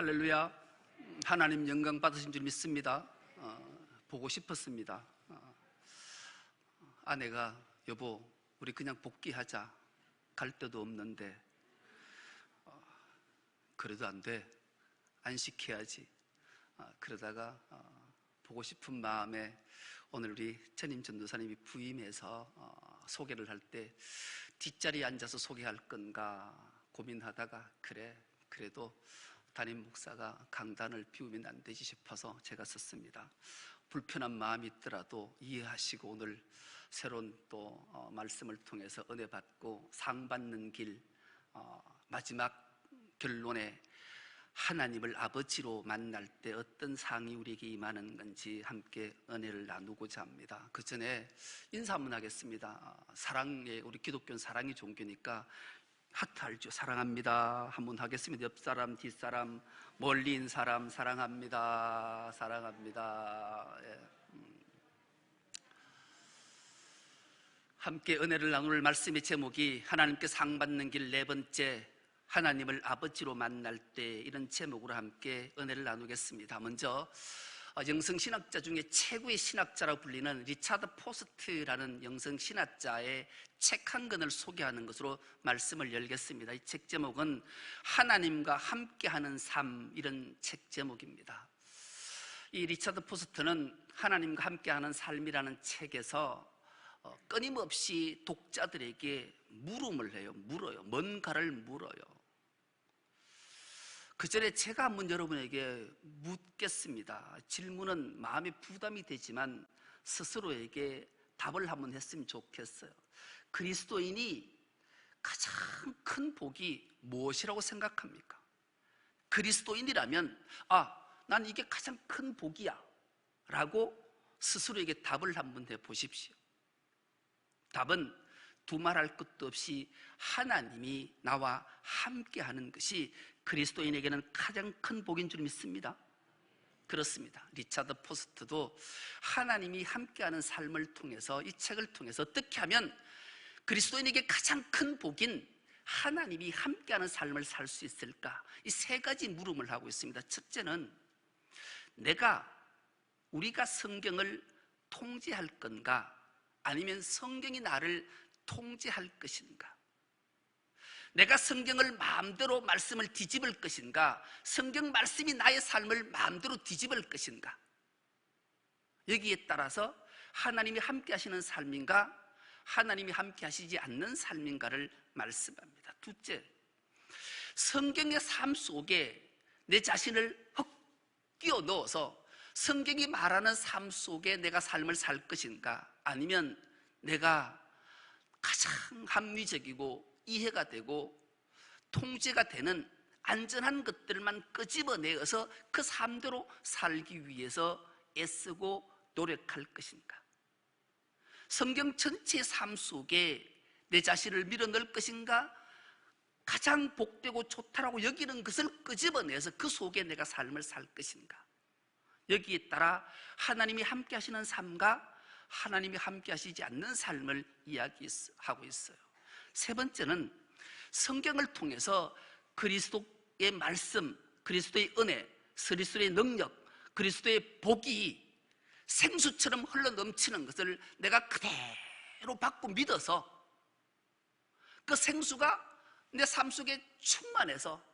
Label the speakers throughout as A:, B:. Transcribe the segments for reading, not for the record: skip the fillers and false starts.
A: 할렐루야. 하나님 영광 받으신 줄 믿습니다. 보고 싶었습니다. 아내가 여보 우리 그냥 복귀하자, 갈 데도 없는데. 그래도 안 돼, 안식해야지. 그러다가 보고 싶은 마음에 오늘 우리 전임 전도사님이 부임해서 소개를 할 때 뒷자리에 앉아서 소개할 건가 고민하다가 그래도 담임 목사가 강단을 비우면 안 되지 싶어서 제가 썼습니다. 불편한 마음이 있더라도 이해하시고 오늘 새로운 또 말씀을 통해서 은혜 받고 상 받는 길, 마지막 결론에 하나님을 아버지로 만날 때 어떤 상이 우리에게 임하는 건지 함께 은혜를 나누고자 합니다. 그 전에 인사 한번 하겠습니다. 사랑의, 우리 기독교는 사랑의 종교니까 하트 알죠? 사랑합니다 한번 하겠습니다. 옆사람, 뒷사람, 멀리 있는 사람 사랑합니다. 사랑합니다. 예. 함께 은혜를 나눌 말씀의 제목이 하나님께 상 받는 길 네 번째, 하나님을 아버지로 만날 때, 이런 제목으로 함께 은혜를 나누겠습니다. 먼저 영성신학자 중에 최고의 신학자라고 불리는 리차드 포스트라는 영성신학자의 책 한 권을 소개하는 것으로 말씀을 열겠습니다. 이 책 제목은 하나님과 함께하는 삶, 이런 책 제목입니다. 이 리차드 포스트는 하나님과 함께하는 삶이라는 책에서 끊임없이 독자들에게 물음을 해요. 뭔가를 물어요. 그 전에 제가 한번 여러분에게 묻겠습니다. 질문은 마음에 부담이 되지만 스스로에게 답을 한번 했으면 좋겠어요. 그리스도인이 가장 큰 복이 무엇이라고 생각합니까? 그리스도인이라면 난 이게 가장 큰 복이야 라고 스스로에게 답을 한번 해보십시오. 답은 두말할 것도 없이 하나님이 나와 함께하는 것이 그리스도인에게는 가장 큰 복인 줄 믿습니다. 그렇습니다. 리차드 포스트도 하나님이 함께하는 삶을 통해서, 이 책을 통해서 어떻게 하면 그리스도인에게 가장 큰 복인 하나님이 함께하는 삶을 살 수 있을까, 이 세 가지 물음을 하고 있습니다. 첫째는 우리가 성경을 통제할 건가, 아니면 성경이 나를 통제할 것인가? 내가 성경을 마음대로 말씀을 뒤집을 것인가, 성경 말씀이 나의 삶을 마음대로 뒤집을 것인가? 여기에 따라서 하나님이 함께 하시는 삶인가, 하나님이 함께 하시지 않는 삶인가를 말씀합니다. 둘째, 성경의 삶 속에 내 자신을 헉 끼워 넣어서 성경이 말하는 삶 속에 내가 삶을 살 것인가, 아니면 내가 가장 합리적이고 이해가 되고 통제가 되는 안전한 것들만 끄집어내어서 그 삶대로 살기 위해서 애쓰고 노력할 것인가? 성경 전체의 삶 속에 내 자신을 밀어넣을 것인가? 가장 복되고 좋다라고 여기는 것을 끄집어내서 그 속에 내가 삶을 살 것인가? 여기에 따라 하나님이 함께 하시는 삶과 하나님이 함께 하시지 않는 삶을 이야기하고 있어요. 세 번째는 성경을 통해서 그리스도의 말씀, 그리스도의 은혜, 그리스도의 능력, 그리스도의 복이 생수처럼 흘러넘치는 것을 내가 그대로 받고 믿어서 그 생수가 내 삶 속에 충만해서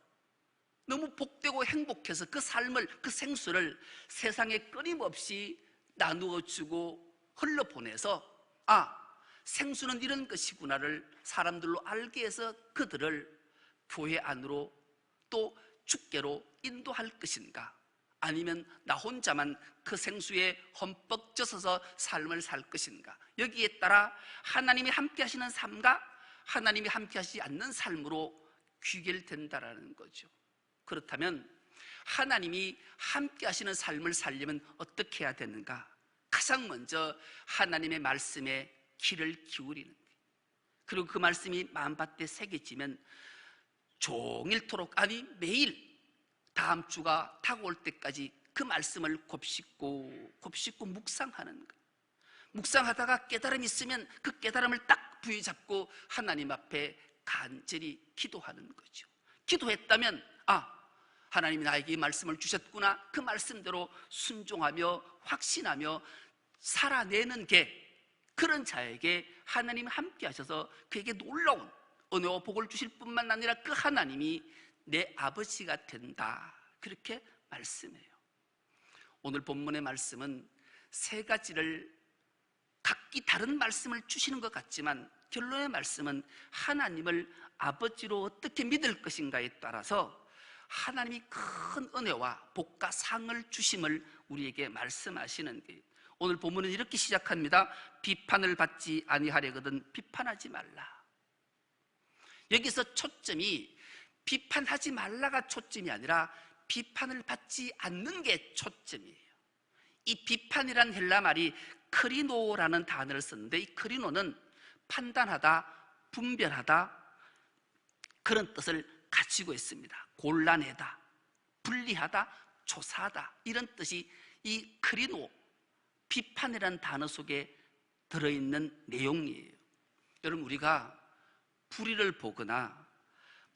A: 너무 복되고 행복해서 그 삶을, 그 생수를 세상에 끊임없이 나누어 주고 흘러보내서 생수는 이런 것이구나를 사람들로 알게 해서 그들을 교회 안으로 또 주께로 인도할 것인가, 아니면 나 혼자만 그 생수에 흠뻑 젖어서 삶을 살 것인가? 여기에 따라 하나님이 함께 하시는 삶과 하나님이 함께 하시지 않는 삶으로 귀결된다라는 거죠. 그렇다면 하나님이 함께 하시는 삶을 살려면 어떻게 해야 되는가? 가장 먼저 하나님의 말씀에 귀를 기울이는 거예요. 그리고 그 말씀이 마음밭에 새겨지면 종일토록, 아니 매일 다음 주가 다가올 때까지 그 말씀을 곱씹고 묵상하는 거예요. 묵상하다가 깨달음이 있으면 그 깨달음을 딱 부여잡고 하나님 앞에 간절히 기도하는 거죠. 기도했다면 하나님이 나에게 이 말씀을 주셨구나, 그 말씀대로 순종하며 확신하며 살아내는 게, 그런 자에게 하나님이 함께 하셔서 그에게 놀라운 은혜와 복을 주실 뿐만 아니라 그 하나님이 내 아버지가 된다, 그렇게 말씀해요. 오늘 본문의 말씀은 세 가지를 각기 다른 말씀을 주시는 것 같지만 결론의 말씀은 하나님을 아버지로 어떻게 믿을 것인가에 따라서 하나님이 큰 은혜와 복과 상을 주심을 우리에게 말씀하시는 게, 오늘 본문은 이렇게 시작합니다. 비판을 받지 아니하려거든 비판하지 말라. 여기서 초점이 비판하지 말라가 초점이 아니라 비판을 받지 않는 게 초점이에요. 이 비판이란 헬라 말이 크리노라는 단어를 썼는데, 이 크리노는 판단하다, 분별하다, 그런 뜻을 가지고 있습니다. 골라내다, 분리하다, 조사하다, 이런 뜻이 이 크리노, 비판이라는 단어 속에 들어있는 내용이에요. 여러분, 우리가 불의를 보거나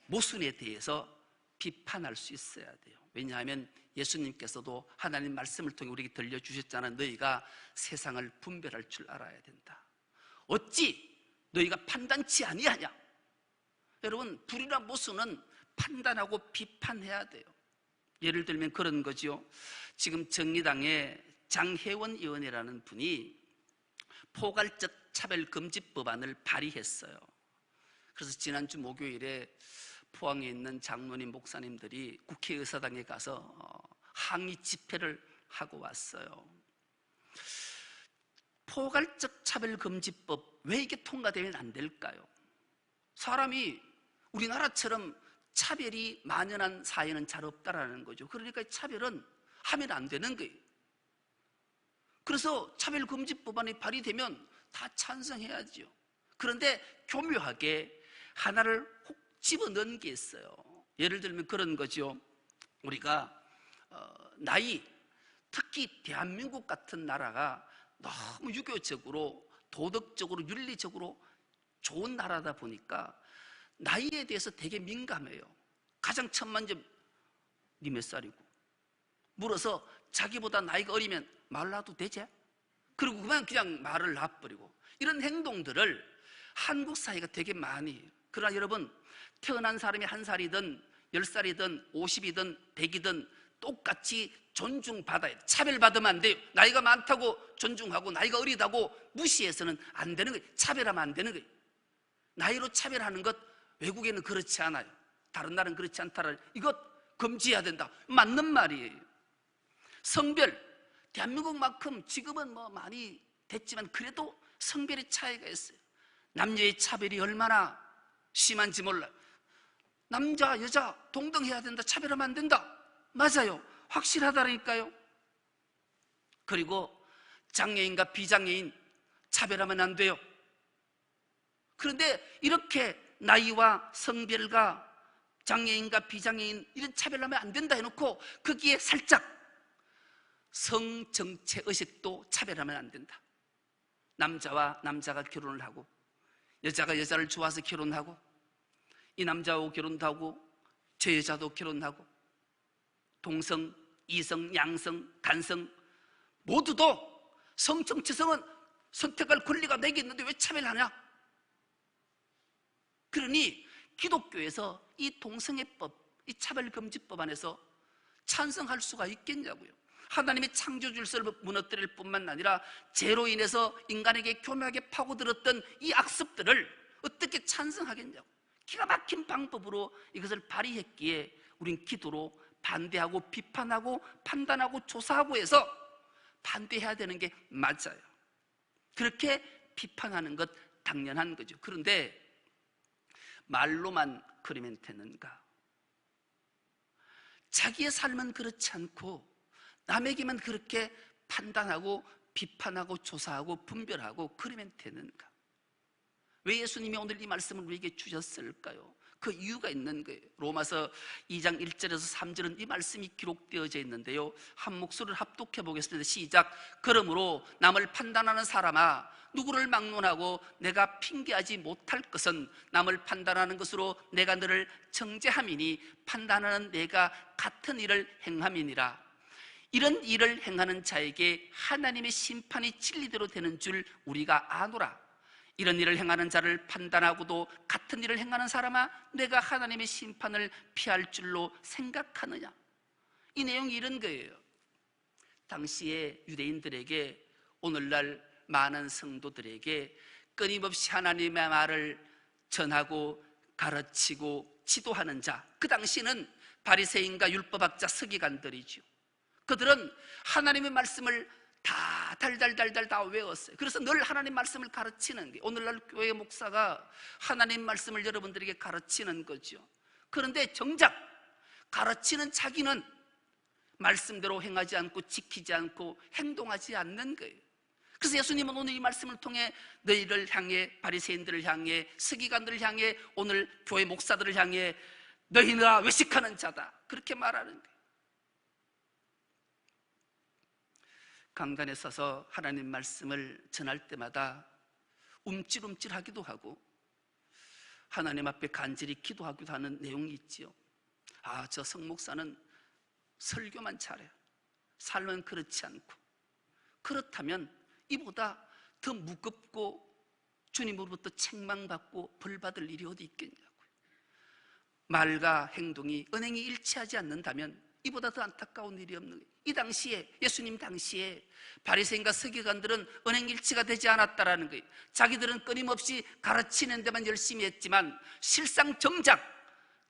A: 모순에 대해서 비판할 수 있어야 돼요. 왜냐하면 예수님께서도 하나님 말씀을 통해 우리에게 들려주셨잖아요. 너희가 세상을 분별할 줄 알아야 된다. 어찌 너희가 판단치 아니하냐? 여러분, 불의나 모순은 판단하고 비판해야 돼요. 예를 들면 그런 거죠. 지금 정의당의 장혜원 의원이라는 분이 포괄적 차별금지법안을 발의했어요. 그래서 지난주 목요일에 포항에 있는 장로님 목사님들이 국회의사당에 가서 항의 집회를 하고 왔어요. 포괄적 차별금지법, 왜 이게 통과되면 안 될까요? 사람이 우리나라처럼 차별이 만연한 사회는 잘 없다라는 거죠. 그러니까 차별은 하면 안 되는 거예요. 그래서 차별금지법안이 발의되면 다 찬성해야죠. 그런데 교묘하게 하나를 혹 집어넣은 게 있어요. 예를 들면 그런 거죠. 우리가 나이, 특히 대한민국 같은 나라가 너무 유교적으로, 도덕적으로, 윤리적으로 좋은 나라다 보니까 나이에 대해서 되게 민감해요. 가장 천만점, 니 몇 살이고? 물어서 자기보다 나이가 어리면 말 놔도 되지? 그리고 그냥 말을 놔버리고, 이런 행동들을 한국 사회가 되게 많이 해요. 그러나 여러분, 태어난 사람이 1살이든 10살이든 50이든 100이든 똑같이 존중받아야 돼요. 차별받으면 안 돼요. 나이가 많다고 존중하고 나이가 어리다고 무시해서는 안 되는 거예요. 차별하면 안 되는 거예요. 나이로 차별하는 것, 외국에는 그렇지 않아요. 다른 나라는 그렇지 않다라, 이것 금지해야 된다. 맞는 말이에요. 성별, 대한민국만큼 지금은 뭐 많이 됐지만 그래도 성별의 차이가 있어요. 남녀의 차별이 얼마나 심한지 몰라요. 남자, 여자 동등해야 된다, 차별하면 안 된다, 맞아요. 확실하다니까요. 그리고 장애인과 비장애인 차별하면 안 돼요. 그런데 이렇게 나이와 성별과 장애인과 비장애인 이런 차별하면 안 된다 해놓고 거기에 살짝 성정체 의식도 차별하면 안 된다. 남자와 남자가 결혼을 하고 여자가 여자를 좋아서 결혼하고, 이 남자하고 결혼도 하고 저 여자도 결혼하고, 동성, 이성, 양성, 간성 모두도 성정체성은 선택할 권리가 내게 있는데 왜 차별하냐? 그러니 기독교에서 이 동성애법, 이 차별금지법 안에서 찬성할 수가 있겠냐고요. 하나님의 창조 질서를 무너뜨릴 뿐만 아니라 죄로 인해서 인간에게 교묘하게 파고들었던 이 악습들을 어떻게 찬성하겠냐고. 기가 막힌 방법으로 이것을 발휘했기에 우린 기도로 반대하고 비판하고 판단하고 조사하고 해서 반대해야 되는 게 맞아요. 그렇게 비판하는 것 당연한 거죠. 그런데 말로만 그러면 되는가? 자기의 삶은 그렇지 않고 남에게만 그렇게 판단하고 비판하고 조사하고 분별하고 그러면 되는가? 왜 예수님이 오늘 이 말씀을 우리에게 주셨을까요? 그 이유가 있는 거예요. 로마서 2장 1절에서 3절은 이 말씀이 기록되어져 있는데요, 한 목소리를 합독해 보겠습니다. 시작. 그러므로 남을 판단하는 사람아, 누구를 막론하고 내가 핑계하지 못할 것은 남을 판단하는 것으로 내가 너를 정죄함이니 판단하는 내가 같은 일을 행함이니라. 이런 일을 행하는 자에게 하나님의 심판이 진리대로 되는 줄 우리가 아노라. 이런 일을 행하는 자를 판단하고도 같은 일을 행하는 사람아, 내가 하나님의 심판을 피할 줄로 생각하느냐. 이 내용이 이런 거예요. 당시에 유대인들에게, 오늘날 많은 성도들에게 끊임없이 하나님의 말을 전하고 가르치고 지도하는 자, 그 당시는 바리새인과 율법학자 서기관들이죠. 그들은 하나님의 말씀을 다 달달달달 다 외웠어요. 그래서 늘 하나님 말씀을 가르치는 게, 오늘날 교회 목사가 하나님 말씀을 여러분들에게 가르치는 거죠. 그런데 정작 가르치는 자기는 말씀대로 행하지 않고 지키지 않고 행동하지 않는 거예요. 그래서 예수님은 오늘 이 말씀을 통해 너희를 향해, 바리새인들을 향해, 서기관들을 향해, 오늘 교회 목사들을 향해 너희가 외식하는 자다, 그렇게 말하는 거예요. 강단에 서서 하나님 말씀을 전할 때마다 움찔움찔하기도 하고 하나님 앞에 간절히 기도하기도 하는 내용이 있지요. 아, 저 성목사는 설교만 잘해, 삶은 그렇지 않고, 그렇다면 이보다 더 무겁고 주님으로부터 책망받고 벌받을 일이 어디 있겠냐고요. 말과 행동이, 언행이 일치하지 않는다면 이보다 더 안타까운 일이 없는 거예요. 이 당시에, 예수님 당시에 바리새인과 서기관들은 언행일치가 되지 않았다라는 거예요. 자기들은 끊임없이 가르치는 데만 열심히 했지만 실상 정작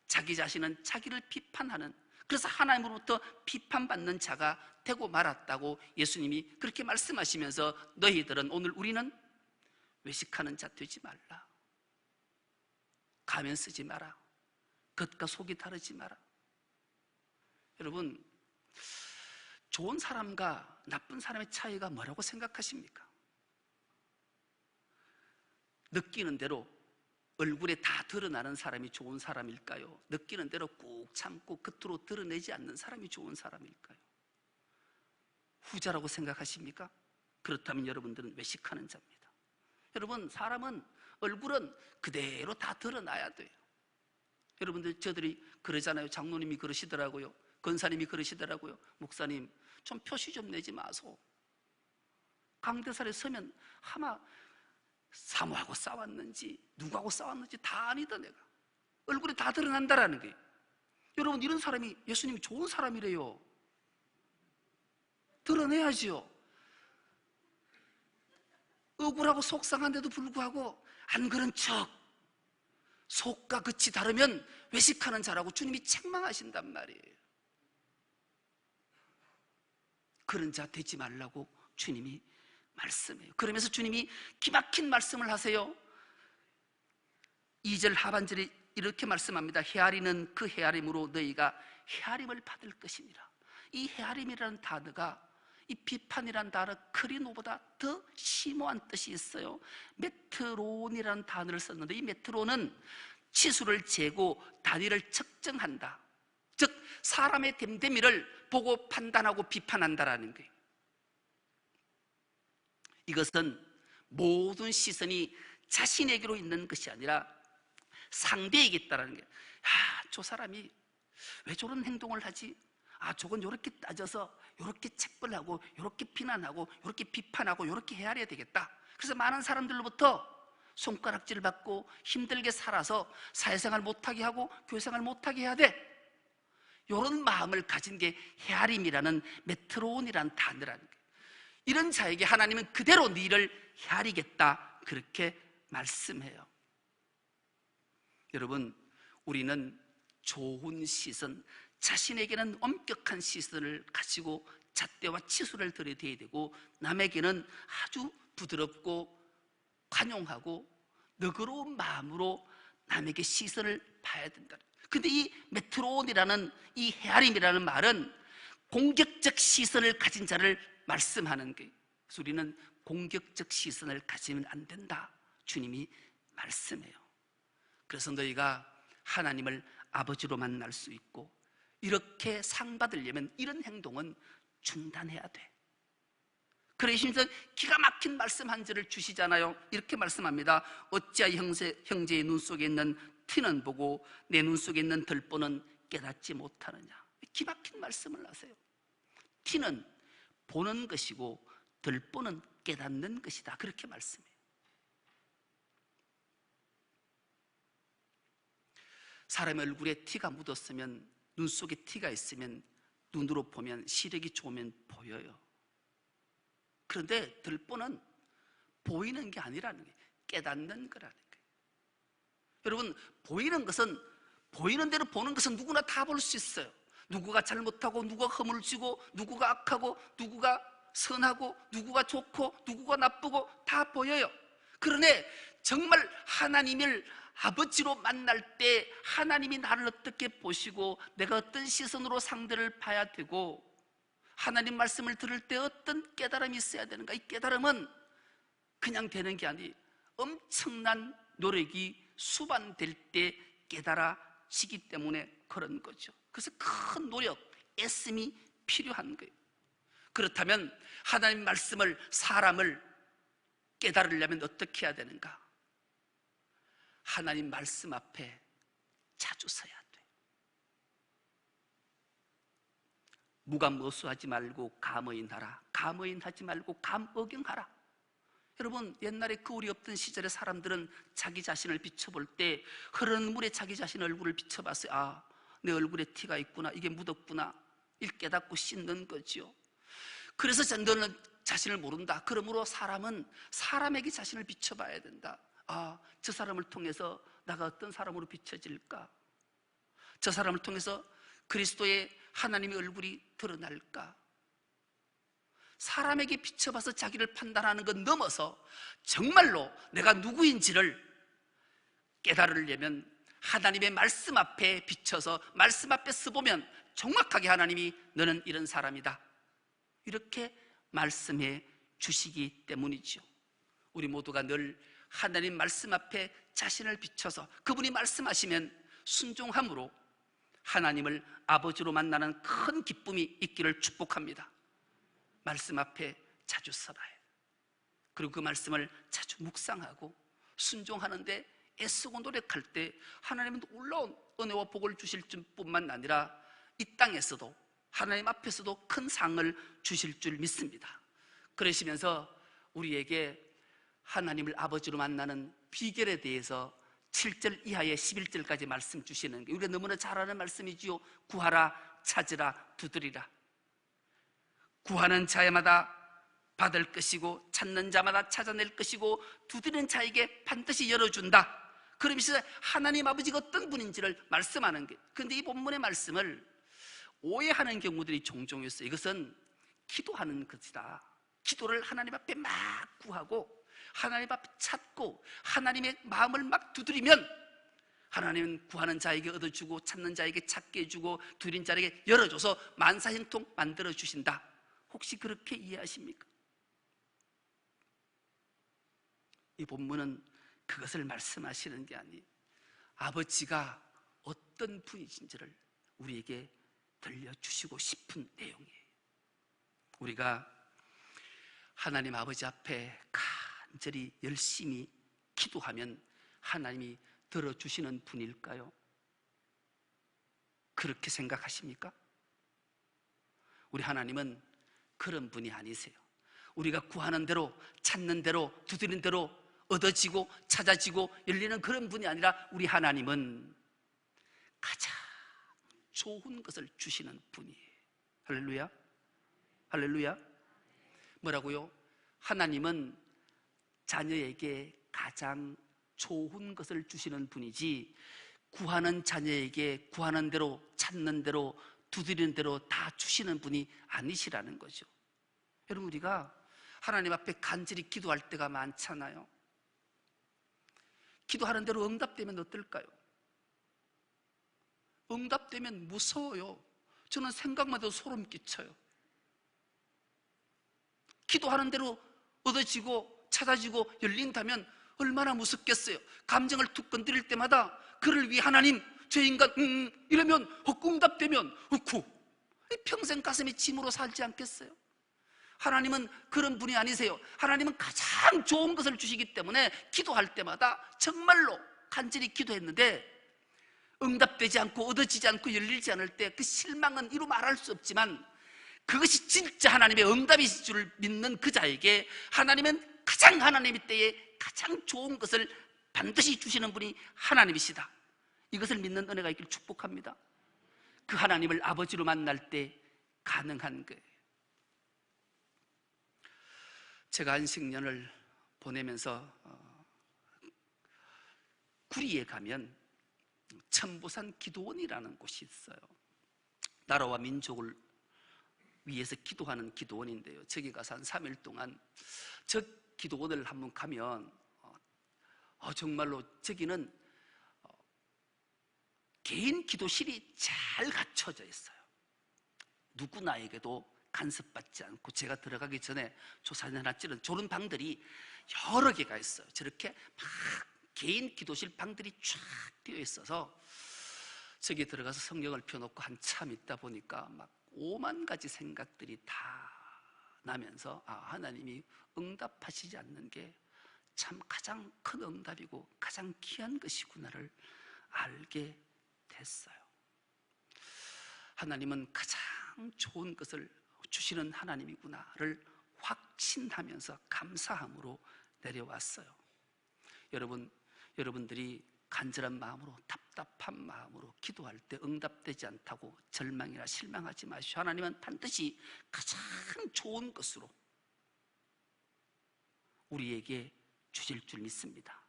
A: 자기 자신은 자기를 비판하는, 그래서 하나님으로부터 비판받는 자가 되고 말았다고 예수님이 그렇게 말씀하시면서, 너희들은, 오늘 우리는 외식하는 자 되지 말라, 가면 쓰지 마라, 겉과 속이 다르지 마라. 여러분, 좋은 사람과 나쁜 사람의 차이가 뭐라고 생각하십니까? 느끼는 대로 얼굴에 다 드러나는 사람이 좋은 사람일까요? 느끼는 대로 꾹 참고 겉으로 드러내지 않는 사람이 좋은 사람일까요? 후자라고 생각하십니까? 그렇다면 여러분들은 외식하는 자입니다. 여러분, 사람은, 얼굴은 그대로 다 드러나야 돼요. 여러분들, 저들이 그러잖아요. 장로님이 그러시더라고요. 권사님이 그러시더라고요. 목사님, 좀 표시 좀 내지 마소. 강대살에 서면 아마 사모하고 싸웠는지 누구하고 싸웠는지 다 아니다. 내가 얼굴이 다 드러난다라는 거예요. 여러분, 이런 사람이, 예수님이 좋은 사람이래요. 드러내야지요. 억울하고 속상한데도 불구하고 안 그런 척, 속과 겉이 다르면 외식하는 자라고 주님이 책망하신단 말이에요. 그런 자 되지 말라고 주님이 말씀해요. 그러면서 주님이 기막힌 말씀을 하세요. 2절 하반절에 이렇게 말씀합니다. 헤아리는 그 헤아림으로 너희가 헤아림을 받을 것이니라. 이 헤아림이라는 단어가, 이 비판이라는 단어, 크리노보다 더 심오한 뜻이 있어요. 메트론이라는 단어를 썼는데, 이 메트론은 치수를 재고 단위를 측정한다, 즉 사람의 됨됨이를 보고 판단하고 비판한다라는 거예요. 이것은 모든 시선이 자신에게로 있는 것이 아니라 상대에게 있다라는 거예요. 아, 저 사람이 왜 저런 행동을 하지? 아, 저건 이렇게 따져서 이렇게 책벌하고 이렇게 비난하고 이렇게 비판하고 이렇게 헤아려야 되겠다. 그래서 많은 사람들로부터 손가락질을 받고 힘들게 살아서 사회생활 못하게 하고 교회생활 못하게 해야 돼, 이런 마음을 가진 게 헤아림이라는, 메트론이라는 단어라는 거예요. 이런 자에게 하나님은 그대로 너를 헤아리겠다, 그렇게 말씀해요. 여러분, 우리는 좋은 시선, 자신에게는 엄격한 시선을 가지고 잣대와 치수를 들여대야 되고, 남에게는 아주 부드럽고 관용하고 너그러운 마음으로 남에게 시선을 봐야 된다. 근데 이 메트론이라는, 이 헤아림이라는 말은 공격적 시선을 가진 자를 말씀하는 거예요. 그래서 우리는 공격적 시선을 가지면 안 된다, 주님이 말씀해요. 그래서 너희가 하나님을 아버지로 만날 수 있고, 이렇게 상 받으려면 이런 행동은 중단해야 돼. 그래 예수님은 기가 막힌 말씀 한 절을 주시잖아요. 이렇게 말씀합니다. 어찌하여 형제의 눈 속에 있는 티는 보고 내 눈 속에 있는 들보는 깨닫지 못하느냐. 기가 막힌 말씀을 하세요. 티는 보는 것이고 들보는 깨닫는 것이다, 그렇게 말씀해요. 사람의 얼굴에 티가 묻었으면, 눈 속에 티가 있으면 눈으로 보면 시력이 좋으면 보여요. 그런데 들보는 보이는 게 아니라는 게 깨닫는 거라는 거예요. 여러분, 보이는 것은, 보이는 대로 보는 것은 누구나 다 볼 수 있어요. 누구가 잘못하고 누구가 허물을 지고 누구가 악하고 누구가 선하고 누구가 좋고 누구가 나쁘고 다 보여요. 그러네 정말 하나님을 아버지로 만날 때 하나님이 나를 어떻게 보시고 내가 어떤 시선으로 상대를 봐야 되고, 하나님 말씀을 들을 때 어떤 깨달음이 있어야 되는가. 이 깨달음은 그냥 되는 게 아니, 엄청난 노력이 수반될 때 깨달아지기 때문에 그런 거죠. 그래서 큰 노력, 애씀이 필요한 거예요. 그렇다면 하나님 말씀을, 사람을 깨달으려면 어떻게 해야 되는가? 하나님 말씀 앞에 자주 서야 돼. 무감무수하지 말고 감의인하라. 감의인하지 말고 감의경하라. 여러분, 옛날에 거울이 없던 시절의 사람들은 자기 자신을 비춰볼 때 흐르는 물에 자기 자신 얼굴을 비춰봤어요. 아, 내 얼굴에 티가 있구나, 이게 묻었구나, 이를 깨닫고 씻는 거죠. 그래서 너는 자신을 모른다. 그러므로 사람은 사람에게 자신을 비춰봐야 된다. 아, 저 사람을 통해서 나가 어떤 사람으로 비춰질까? 저 사람을 통해서 그리스도의 하나님의 얼굴이 드러날까? 사람에게 비춰봐서 자기를 판단하는 것 넘어서 정말로 내가 누구인지를 깨달으려면 하나님의 말씀 앞에 비춰서 말씀 앞에 서보면 정확하게 하나님이 너는 이런 사람이다, 이렇게 말씀해 주시기 때문이죠. 우리 모두가 늘 하나님 말씀 앞에 자신을 비춰서 그분이 말씀하시면 순종함으로 하나님을 아버지로 만나는 큰 기쁨이 있기를 축복합니다. 말씀 앞에 자주 서봐요. 그리고 그 말씀을 자주 묵상하고 순종하는데 애쓰고 노력할 때 하나님은 놀라운 은혜와 복을 주실 뿐만 아니라 이 땅에서도 하나님 앞에서도 큰 상을 주실 줄 믿습니다. 그러시면서 우리에게 하나님을 아버지로 만나는 비결에 대해서 7절 이하의 11절까지 말씀 주시는 게 우리가 너무나 잘 아는 말씀이지요. 구하라, 찾으라, 두드리라. 구하는 자마다 받을 것이고 찾는 자마다 찾아낼 것이고 두드리는 자에게 반드시 열어준다. 그러면서 하나님 아버지가 어떤 분인지를 말씀하는 게, 그런데 이 본문의 말씀을 오해하는 경우들이 종종 있어요. 이것은 기도하는 것이다. 기도를 하나님 앞에 막 구하고 하나님 앞에 찾고 하나님의 마음을 막 두드리면 하나님은 구하는 자에게 얻어주고 찾는 자에게 찾게 해주고 두드린 자에게 열어줘서 만사형통 만들어주신다. 혹시 그렇게 이해하십니까? 이 본문은 그것을 말씀하시는 게 아니에요. 아버지가 어떤 분이신지를 우리에게 들려주시고 싶은 내용이에요. 우리가 하나님 아버지 앞에 간절히 열심히 기도하면 하나님이 들어주시는 분일까요? 그렇게 생각하십니까? 우리 하나님은 그런 분이 아니세요. 우리가 구하는 대로 찾는 대로 두드리는 대로 얻어지고 찾아지고 열리는 그런 분이 아니라 우리 하나님은 가장 좋은 것을 주시는 분이에요. 할렐루야. 할렐루야. 뭐라고요? 하나님은 자녀에게 가장 좋은 것을 주시는 분이지 구하는 자녀에게 구하는 대로 찾는 대로 두드리는 대로 다 주시는 분이 아니시라는 거죠. 여러분, 우리가 하나님 앞에 간절히 기도할 때가 많잖아요. 기도하는 대로 응답되면 어떨까요? 응답되면 무서워요. 저는 생각만 해도 소름 끼쳐요. 기도하는 대로 얻어지고 찾아지고 열린다면 얼마나 무섭겠어요. 감정을 툭 건드릴 때마다 그를 위해 하나님 저 인간 이러면 응답되면 평생 가슴이 짐으로 살지 않겠어요? 하나님은 그런 분이 아니세요. 하나님은 가장 좋은 것을 주시기 때문에 기도할 때마다 정말로 간절히 기도했는데 응답되지 않고 얻어지지 않고 열리지 않을 때 그 실망은 이루 말할 수 없지만, 그것이 진짜 하나님의 응답이실 줄 믿는 그 자에게 하나님은 가장 하나님의 때에 가장 좋은 것을 반드시 주시는 분이 하나님이시다, 이것을 믿는 은혜가 있길 축복합니다. 그 하나님을 아버지로 만날 때 가능한 거예요. 제가 안식년을 보내면서 구리에 가면 천보산 기도원이라는 곳이 있어요. 나라와 민족을 위해서 기도하는 기도원인데요, 저기 가서 한 3일 동안 저 기도원을 한번 가면 정말로 저기는 개인 기도실이 잘 갖춰져 있어요. 누구나에게도 간섭받지 않고, 제가 들어가기 전에 조사해놨지는 저런 방들이 여러 개가 있어요. 저렇게 막 개인 기도실 방들이 쫙 되어 있어서 저기 들어가서 성경을 펴놓고 한참 있다 보니까 막 5만 가지 생각들이 다 나면서 하나님이 응답하시지 않는 게 참 가장 큰 응답이고 가장 귀한 것이구나를 알게 됐어요. 하나님은 가장 좋은 것을 주시는 하나님이구나를 확신하면서 감사함으로 내려왔어요. 여러분들이 간절한 마음으로, 답답한 마음으로 기도할 때 응답되지 않다고 절망이나 실망하지 마시오. 하나님은 반드시 가장 좋은 것으로 우리에게 주실 줄 믿습니다.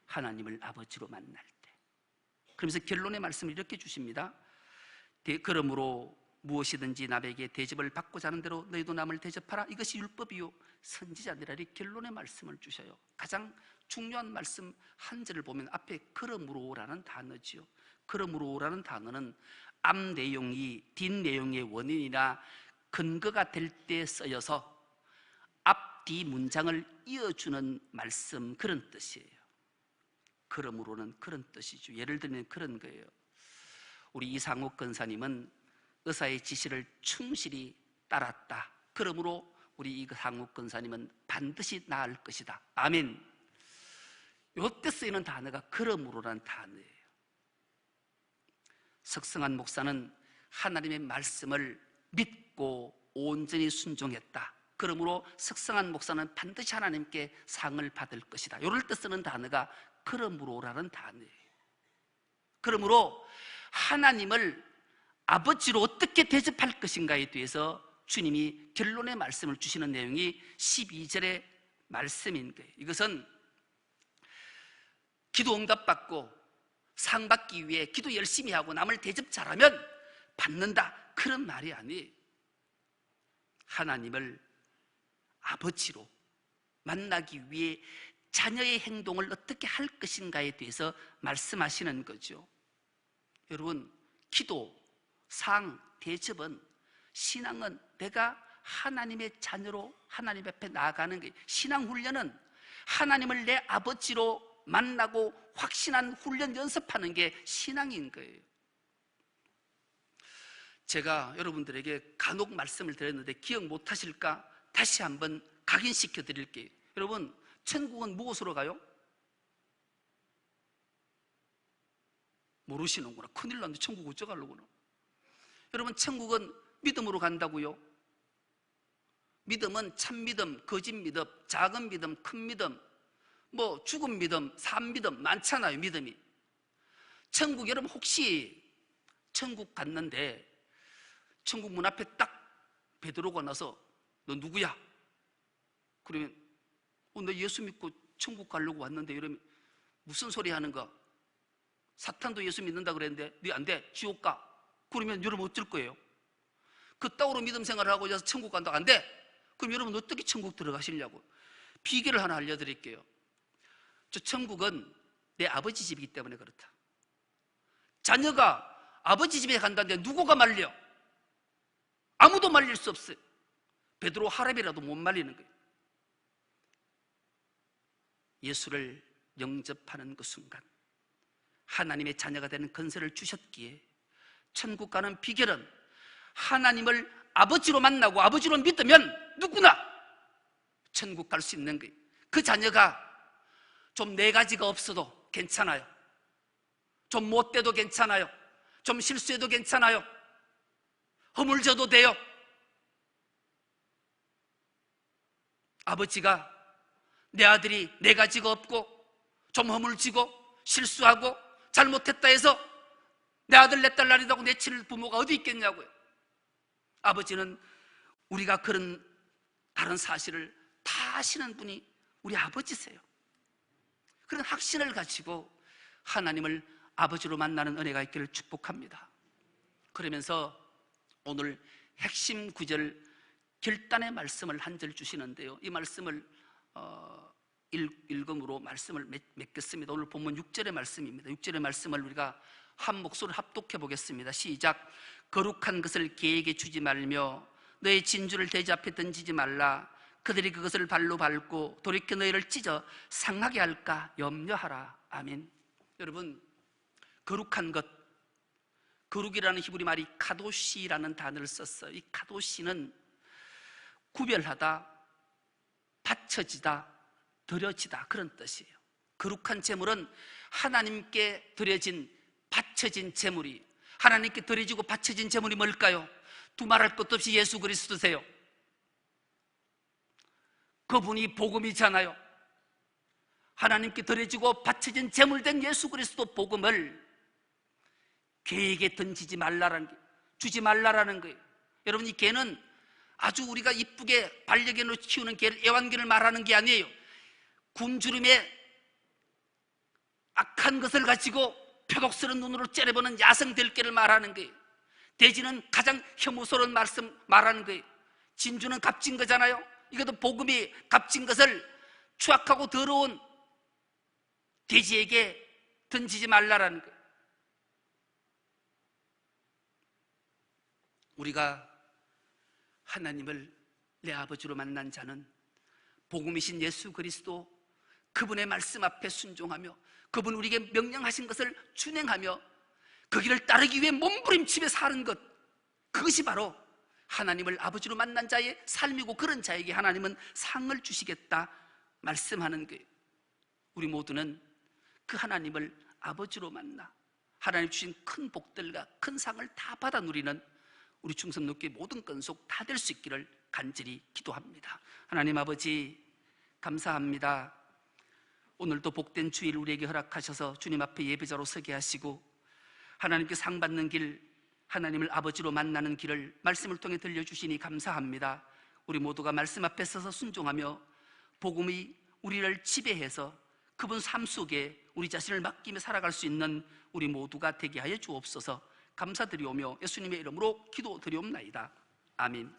A: 하나님을 아버지로 만날 때. 그러면서 결론의 말씀을 이렇게 주십니다. 그러므로 무엇이든지 남에게 대접을 받고자 하는 대로 너희도 남을 대접하라. 이것이 율법이요 선지자니라. 이 결론의 말씀을 주셔요. 가장 중요한 말씀 한 절을 보면 앞에 그러므로라는 단어지요. 그러므로라는 단어는 앞 내용이 뒷 내용의 원인이나 근거가 될 때 쓰여서 앞뒤 문장을 이어주는 말씀, 그런 뜻이에요. 그러므로는 그런 뜻이죠. 예를 들면 그런 거예요. 우리 이상욱 권사님은 의사의 지시를 충실히 따랐다. 그러므로 우리 이상욱 권사님은 반드시 나을 것이다. 아멘. 이때 쓰이는 단어가 그러므로라는 단어예요. 석성한 목사는 하나님의 말씀을 믿고 온전히 순종했다. 그러므로 석성한 목사는 반드시 하나님께 상을 받을 것이다. 이럴 때 쓰는 단어가 그러므로라는 단어예요. 그러므로 하나님을 아버지로 어떻게 대접할 것인가에 대해서 주님이 결론의 말씀을 주시는 내용이 12절의 말씀인 거예요. 이것은 기도 응답받고 상 받기 위해 기도 열심히 하고 남을 대접 잘하면 받는다, 그런 말이 아니에요. 하나님을 아버지로 만나기 위해 자녀의 행동을 어떻게 할 것인가에 대해서 말씀하시는 거죠. 여러분, 기도, 상, 대접은, 신앙은 내가 하나님의 자녀로 하나님 앞에 나아가는 거예요. 신앙훈련은 하나님을 내 아버지로 만나고 확신한 훈련 연습하는 게 신앙인 거예요. 제가 여러분들에게 간혹 말씀을 드렸는데 기억 못 하실까? 다시 한번 각인시켜 드릴게요. 여러분, 천국은 무엇으로 가요? 모르시는구나. 큰일 났는데 천국 어쩌 가려구나. 여러분, 천국은 믿음으로 간다고요. 믿음은 참 믿음, 거짓 믿음, 작은 믿음, 큰 믿음, 뭐 죽은 믿음, 산 믿음 많잖아요. 믿음이. 천국, 여러분 혹시 천국 갔는데 천국 문 앞에 딱 베드로가 나서 너 누구야? 그러면 너 예수 믿고 천국 가려고 왔는데, 이러면 무슨 소리 하는 거? 사탄도 예수 믿는다 그랬는데 네 안 돼, 지옥 가. 그러면 여러분 어쩔 거예요? 그따위로 믿음 생활을 하고 이제 천국 간다고 안 돼? 그럼 여러분 어떻게 천국 들어가시려고? 비결을 하나 알려드릴게요. 저 천국은 내 아버지 집이기 때문에 그렇다. 자녀가 아버지 집에 간다는데 누구가 말려? 아무도 말릴 수 없어요. 베드로 하랍이라도 못 말리는 거예요. 예수를 영접하는 그 순간 하나님의 자녀가 되는 건설을 주셨기에 천국 가는 비결은 하나님을 아버지로 만나고 아버지로 믿으면 누구나 천국 갈 수 있는 거예요. 그 자녀가 좀 네 가지가 없어도 괜찮아요. 좀 못돼도 괜찮아요. 좀 실수해도 괜찮아요. 허물져도 돼요. 아버지가 내 아들이 네 가지가 없고 좀 허물지고 실수하고 잘못했다 해서 내 아들 내 딸 날이라고 내칠 부모가 어디 있겠냐고요. 아버지는 우리가 그런 다른 사실을 다 아시는 분이 우리 아버지세요. 그런 확신을 가지고 하나님을 아버지로 만나는 은혜가 있기를 축복합니다. 그러면서 오늘 핵심 구절 결단의 말씀을 한 절 주시는데요, 이 말씀을 읽음으로 말씀을 맺겠습니다. 오늘 본문 6절의 말씀입니다. 6절의 말씀을 우리가 한 목소리로 합독해 보겠습니다. 시작. 거룩한 것을 개에게 주지 말며 너의 진주를 돼지 앞에 던지지 말라. 그들이 그것을 발로 밟고 돌이켜 너희를 찢어 상하게 할까 염려하라. 아멘. 여러분, 거룩한 것, 거룩이라는 히브리 말이 카도시라는 단어를 썼어요. 이 카도시는 구별하다, 바쳐지다, 드려지다, 그런 뜻이에요. 거룩한 제물은 하나님께 드려진, 바쳐진 제물이, 하나님께 드려지고 바쳐진 제물이 뭘까요? 두말할 것도 없이 예수 그리스도세요. 그분이 복음이잖아요. 하나님께 드려지고 바쳐진 제물된 예수 그리스도 복음을 개에게 던지지 말라라는 게, 주지 말라라는 거예요. 여러분, 이 개는 아주 우리가 이쁘게 반려견으로 키우는 개를, 애완견을 말하는 게 아니에요. 굶주림에 악한 것을 가지고 표독스러운 눈으로 째려보는 야성 들개를 말하는 거예요. 돼지는 가장 혐오스러운 말씀 말하는 거예요. 진주는 값진 거잖아요. 이것도 복음이 값진 것을 추악하고 더러운 돼지에게 던지지 말라라는 거예요. 우리가 하나님을 내 아버지로 만난 자는 복음이신 예수 그리스도, 그분의 말씀 앞에 순종하며 그분 우리에게 명령하신 것을 준행하며 그 길을 따르기 위해 몸부림치며 사는 것, 그것이 바로 하나님을 아버지로 만난 자의 삶이고, 그런 자에게 하나님은 상을 주시겠다 말씀하는 거예요. 우리 모두는 그 하나님을 아버지로 만나 하나님 주신 큰 복들과 큰 상을 다 받아 누리는 우리 충성롭게 모든 건속 다 될 수 있기를 간절히 기도합니다. 하나님 아버지, 감사합니다. 오늘도 복된 주일 우리에게 허락하셔서 주님 앞에 예배자로 서게 하시고 하나님께 상 받는 길, 하나님을 아버지로 만나는 길을 말씀을 통해 들려주시니 감사합니다. 우리 모두가 말씀 앞에 서서 순종하며 복음이 우리를 지배해서 그분 삶 속에 우리 자신을 맡기며 살아갈 수 있는 우리 모두가 되게 하여 주옵소서. 감사드리오며 예수님의 이름으로 기도드리옵나이다. 아멘.